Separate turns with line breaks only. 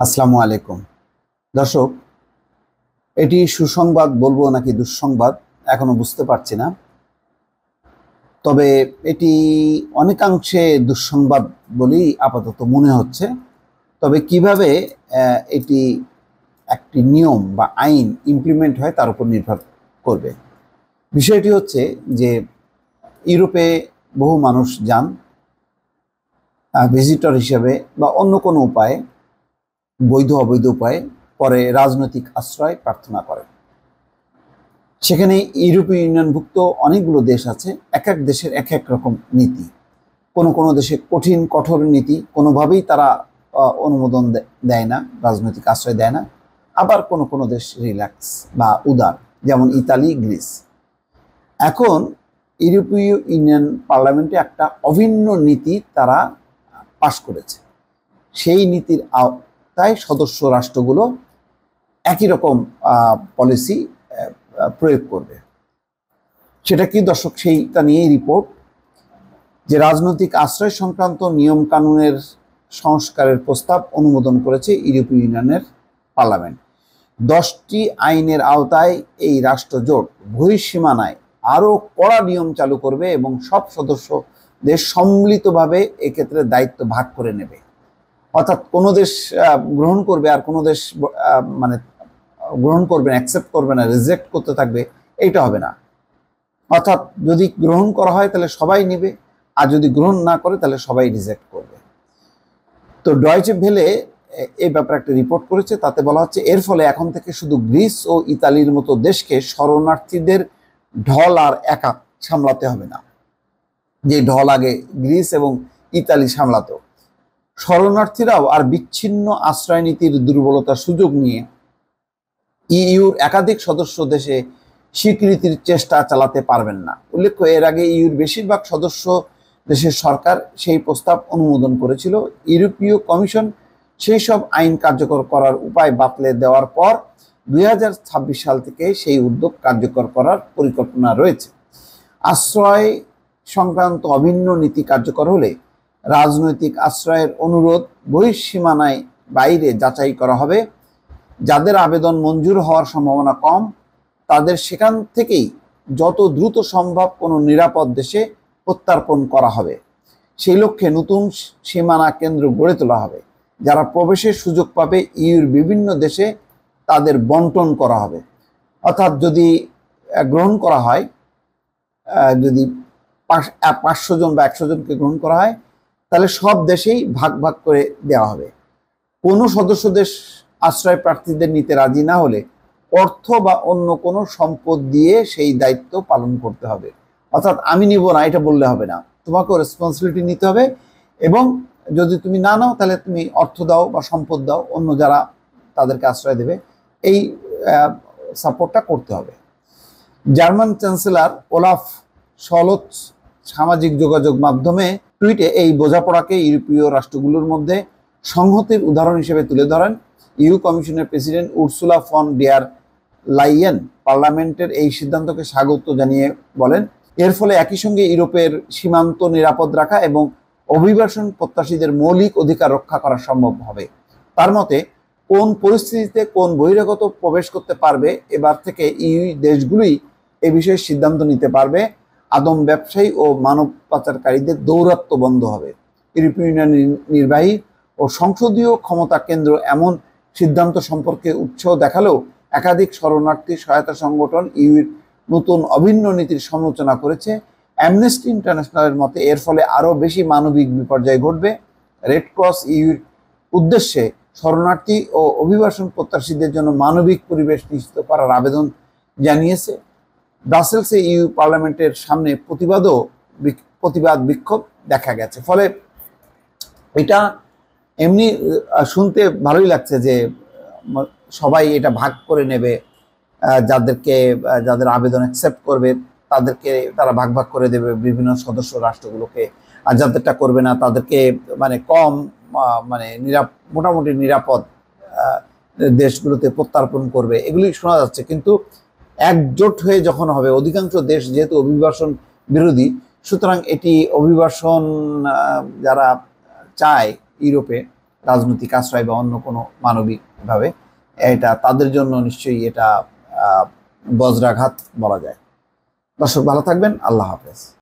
আসসালামু আলাইকুম দর্শক, এটি সুসংবাদ বলবো নাকি দুঃসংবাদ এখনো বুঝতে পারছি না। তবে এটি অনেকাংশে দুঃসংবাদ বলেই আপাতত মনে হচ্ছে। তবে কিভাবে এটি একটি নিয়ম বা আইন ইমপ্লিমেন্ট হয় তার উপর নির্ভর করবে। বিষয়টি হচ্ছে যে ইউরোপে বহু মানুষ যান ভিজিটর হিসেবে বা অন্য কোনো উপায়ে, বৈধ অবৈধ উপায়ে, পরে রাজনৈতিক আশ্রয় প্রার্থনা করে। সেখানে ইউরোপীয় ইউনিয়নভুক্ত অনেকগুলো দেশ আছে, এক এক দেশের এক এক রকম নীতি। কোনো দেশে কঠোর নীতি, কোনোভাবেই তারা অনুমোদন দেয় না, রাজনৈতিক আশ্রয় দেয় না। আবার কোনো দেশ রিল্যাক্স বা উদার, যেমন ইতালি, গ্রিস। এখন ইউরোপীয় ইউনিয়ন পার্লামেন্টে একটা অভিন্ন নীতি তারা পাশ করেছে। সেই নীতির আওতায় সদস্য রাষ্ট্রগুলো একই রকম পলিসি প্রয়োগ করবে। সেটা কি দর্শক? সেইটা নিয়েই রিপোর্ট যে রাজনৈতিক আশ্রয় সংক্রান্ত নিয়ম কানুনের সংস্কারের প্রস্তাব অনুমোদন করেছে ইউরোপীয় ইউনিয়নের পার্লামেন্ট। 10টি আইনের আওতায় এই রাষ্ট্রজোট বহিঃসীমানায় আরও কড়া নিয়ম চালু করবে এবং সব সদস্য দেশ সম্মিলিতভাবে এক্ষেত্রে দায়িত্ব ভাগ করে নেবে। অর্থাৎ কোনো দেশ গ্রহণ করবে আর কোনো দেশ মানে গ্রহণ করবে না, অ্যাকসেপ্ট করবে না, রিজেক্ট করতে থাকবে, এইটা হবে না। অর্থাৎ যদি গ্রহণ করা হয় তাহলে সবাই নেবে, আর যদি গ্রহণ না করে তাহলে সবাই রিজেক্ট করবে। তো ডয়েচে ভেলে এই ব্যাপারে একটা রিপোর্ট করেছে। তাতে বলা হচ্ছে এর ফলে এখন থেকে শুধু গ্রিস ও ইতালির মতো দেশকে শরণার্থীদের ঢল আর একা সামলাতে হবে না, যে ঢল আগে গ্রিস এবং ইতালি সামলাতো। শরণার্থীরাও আর বিচ্ছিন্ন আশ্রয় নীতির দুর্বলতার সুযোগ নিয়ে ইইউর একাধিক সদস্য দেশে স্বীকৃতির চেষ্টা চালাতে পারবেন না। উল্লেখ্য, এর আগে ইইউর বেশিরভাগ সদস্য দেশের সরকার সেই প্রস্তাব অনুমোদন করেছিল। ইউরোপীয় কমিশন সেই সব আইন কার্যকর করার উপায় বাতলে দেওয়ার পর 2026 সাল থেকে সেই উদ্যোগ কার্যকর করার পরিকল্পনা রয়েছে। আশ্রয় সংক্রান্ত অভিন্ন নীতি কার্যকর হলে রাজনৈতিক আশ্রয়ের অনুরোধ বহিঃসীমানায় বাইরে যাচাই করা হবে। যাদের আবেদন মঞ্জুর হওয়ার সম্ভাবনা কম তাদের সেখান থেকেই যত দ্রুত সম্ভব কোনো নিরাপদ দেশে প্রত্যর্পণ করা হবে। সেই লক্ষ্যে নতুন সীমানা কেন্দ্র গড়ে তোলা হবে। যারা প্রবেশের সুযোগ পাবে ইউর বিভিন্ন দেশে তাদের বন্টন করা হবে। অর্থাৎ যদি গ্রহণ করা হয়, যদি 500 জন বা 100 জনকে গ্রহণ করা হয়, তাহলে সব দেশেই ভাগ ভাগ করে দেওয়া হবে। কোনো সদস্য দেশ আশ্রয় প্রার্থীদের নিতে রাজি না হলে অর্থ বা অন্য কোনো সম্পদ দিয়ে সেই দায়িত্ব পালন করতে হবে। অর্থাৎ আমি নিব না এটা বললে হবে না, তোমাকেও রেসপন্সিবিলিটি নিতে হবে, এবং যদি তুমি না নাও তাহলে তুমি অর্থ দাও বা সম্পদ দাও, অন্য যারা তাদেরকে আশ্রয় দেবে এই সাপোর্টটা করতে হবে। জার্মান চ্যান্সেলর ওলাফ শলৎ সামাজিক যোগাযোগ মাধ্যমে টুইটে এই বোঝাপড়াকে ইউরোপীয় রাষ্ট্রগুলোর মধ্যে সংহতির উদাহরণ হিসেবে তুলে ধরেন। ইউ কমিশনের president Ursula von der Leyen পার্লামেন্টের এই সিদ্ধান্তকে স্বাগত জানিয়ে বলেন, এর ফলে একই সঙ্গে ইউরোপের সীমান্ত নিরাপদ রাখা এবং অভিবাসন প্রত্যাশীদের মৌলিক অধিকার রক্ষা করা সম্ভব হবে। তার মতে, কোন পরিস্থিতিতে কোন বহিরাগত প্রবেশ করতে পারবে এবার থেকে ইউ দেশগুলোই এ বিষয়ে সিদ্ধান্ত নিতে পারবে। আদম ব্যবসায়ী ও মানব পাচারকারীদের দৌরাত্ম্য বন্ধ হবে। ইউরোপীয় ইউনিয়নের নির্বাহী ও সংসদীয় ক্ষমতা কেন্দ্র এমন সিদ্ধান্ত সম্পর্কে উৎসাহ দেখালেও একাধিক শরণার্থী সহায়তা সংগঠন ইউর নতুন অভিন্ন নীতির সমালোচনা করেছে। অ্যামনেস্টি ইন্টারন্যাশনালের মতে এর ফলে আরও বেশি মানবিক বিপর্যয় ঘটবে। রেড ক্রস ইউর উদ্দেশ্যে শরণার্থী ও অভিবাসন প্রত্যাশীদের জন্য মানবিক পরিবেশ নিশ্চিত করার আবেদন জানিয়েছে। ব্রাসেলসে ইউ পার্লামেন্টের সামনে প্রতিবাদ বিক্ষোভ দেখা গেছে। ফলে এটা এমনি শুনতে ভালোই লাগছে যে সবাই এটা ভাগ করে নেবে, যাদের আবেদন অ্যাকসেপ্ট করবে তাদেরকে তারা ভাগ ভাগ করে দেবে বিভিন্ন সদস্য রাষ্ট্রগুলোকে, আর যাদেরটা করবে না তাদেরকে মানে কম মোটামুটি নিরাপদ দেশগুলোতে প্রত্যর্পণ করবে। এগুলি শোনা যাচ্ছে, কিন্তু একজোট হয়ে যখন হবে, অধিকাংশ দেশ যেহেতু অভিবাসন বিরোধী, সুতরাং এটি অভিবাসন যারা চায় ইউরোপে রাজনৈতিক আশ্রয় বা অন্য কোনো মানবিকভাবে, এটা তাদের জন্য নিশ্চয়ই এটা বজ্রাঘাত বলা যায়। দর্শক ভালো থাকবেন, আল্লাহ হাফেজ।